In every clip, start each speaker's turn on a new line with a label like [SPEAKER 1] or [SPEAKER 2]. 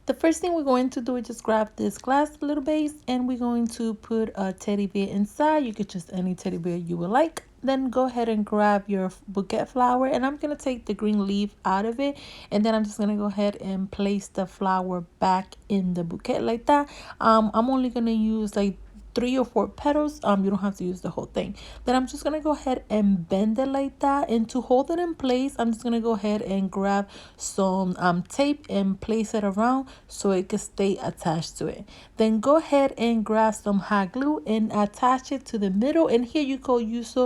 [SPEAKER 1] The first thing we're going to do is just grab this glass little base and we're going to put a teddy bear inside. You could just any teddy bear you would like. Then go ahead and grab your bouquet flower, and I'm going to take the green leaf out of it, and then I'm just going to go ahead and place the flower back in the bouquet like that. I'm only going to use like 3 or 4 petals. You don't have to use the whole thing. Then I'm just gonna go ahead and bend it like that, and to hold it in place I'm just gonna go ahead and grab some tape and place it around so it can stay attached to it. Then go ahead and grab some hot glue and attach it to the middle, and here you go use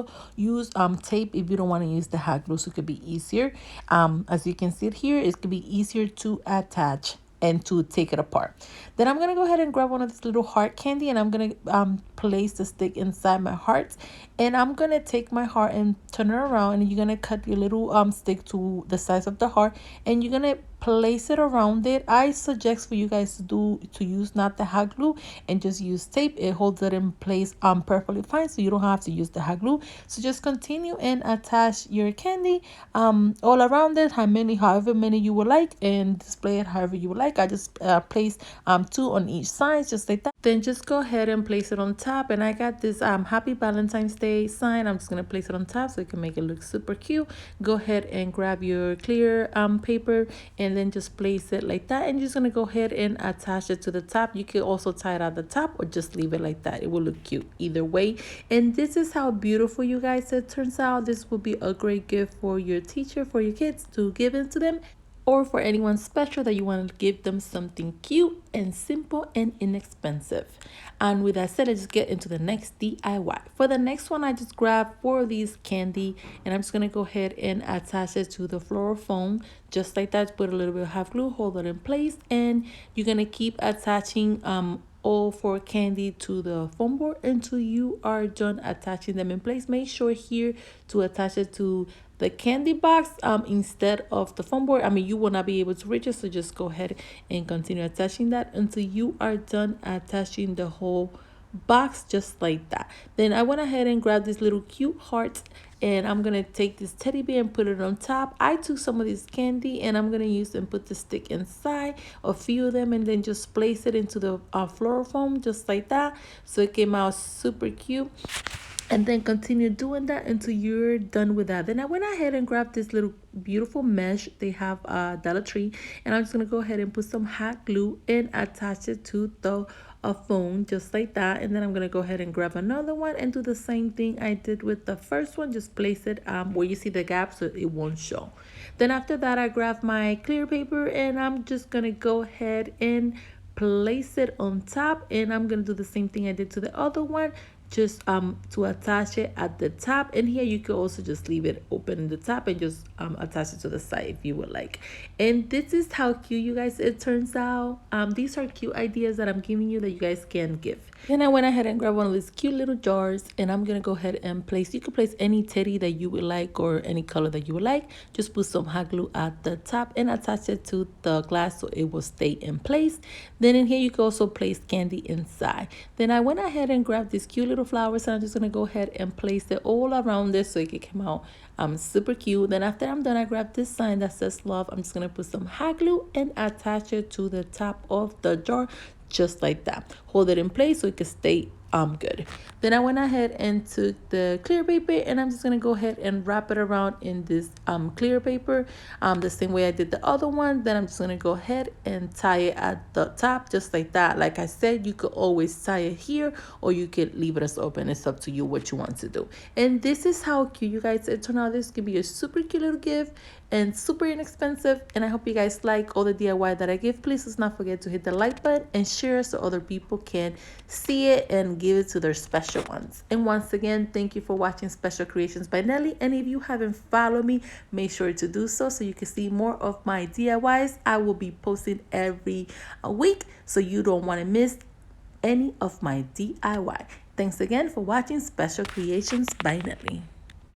[SPEAKER 1] tape if you don't want to use the hot glue, so it could be easier. As you can see it here, it could be easier to attach and to take it apart. Then I'm gonna go ahead and grab one of this little heart candy, and I'm gonna place the stick inside my heart, and I'm gonna take my heart and turn it around, and you're gonna cut your little stick to the size of the heart, and you're gonna place it around it. I suggest for you guys to use not the hot glue and just use tape. It holds it in place perfectly fine, so you don't have to use the hot glue. So just continue and attach your candy all around it, however many you would like, and display it however you would like. I just placed 2 on each side just like that. Then just go ahead and place it on top, and I got this happy Valentine's Day sign. I'm just gonna place it on top so it can make it look super cute. Go ahead and grab your clear paper and then just place it like that, and you're just gonna go ahead and attach it to the top. You can also tie it at the top or just leave it like that. It will look cute either way. And this is how beautiful, you guys, it turns out. This will be a great gift for your teacher, for your kids to give into them, or for anyone special that you want to give them something cute and simple and inexpensive. And with that said, let's just get into the next DIY. For the next one, I just grabbed 4 of these candy, and I'm just going to go ahead and attach it to the floral foam just like that. Put a little bit of hot glue, hold it in place, and you're going to keep attaching all 4 candy to the foam board until you are done attaching them in place. Make sure here to attach it to the candy box instead of the foam board. I mean, you will not be able to reach it, so just go ahead and continue attaching that until you are done attaching the whole box just like that. Then I went ahead and grabbed this little cute heart, and I'm gonna take this teddy bear and put it on top. I took some of this candy and I'm gonna use and put the stick inside, a few of them, and then just place it into the floral foam just like that, so it came out super cute. And then continue doing that until you're done with that. Then I went ahead and grabbed this little beautiful mesh they have Dollar Tree, and I'm just gonna go ahead and put some hot glue and attach it to the phone just like that. And then I'm gonna go ahead and grab another one and do the same thing I did with the first one. Just place it where you see the gap so it won't show. Then after that, I grabbed my clear paper, and I'm just gonna go ahead and place it on top, and I'm gonna do the same thing I did to the other one, just to attach it at the top. And here you can also just leave it open in the top and just attach it to the side if you would like. And this is how cute, you guys, it turns out. These are cute ideas that I'm giving you that you guys can give. Then I went ahead and grabbed one of these cute little jars, and I'm gonna go ahead and place, you could place any teddy that you would like or any color that you would like. Just put some hot glue at the top and attach it to the glass so it will stay in place. Then in here you can also place candy inside. Then I went ahead and grabbed these cute little flowers, and I'm just gonna go ahead and place it all around this so it can come out super cute. Then after I'm done, I grabbed this sign that says love. I'm just gonna put some hot glue and attach it to the top of the jar just like that. Hold it in place so it can stay good. Then I went ahead and took the clear paper, and I'm just gonna go ahead and wrap it around in this clear paper the same way I did the other one. Then I'm just gonna go ahead and tie it at the top just like that. Like I said, you could always tie it here or you could leave it as open. It's up to you what you want to do. And this is how cute, you guys, it turned out. This could be a super cute little gift and super inexpensive, and I hope you guys like all the DIY that I give. Please let's not forget to hit the like button and share so other people can see it and give it to their special ones. And once again, thank you for watching Special Creations by Nelly. And if you haven't followed me, make sure to do so you can see more of my DIYs. I will be posting every week, so you don't want to miss any of my DIY. Thanks again for watching Special Creations by Nelly.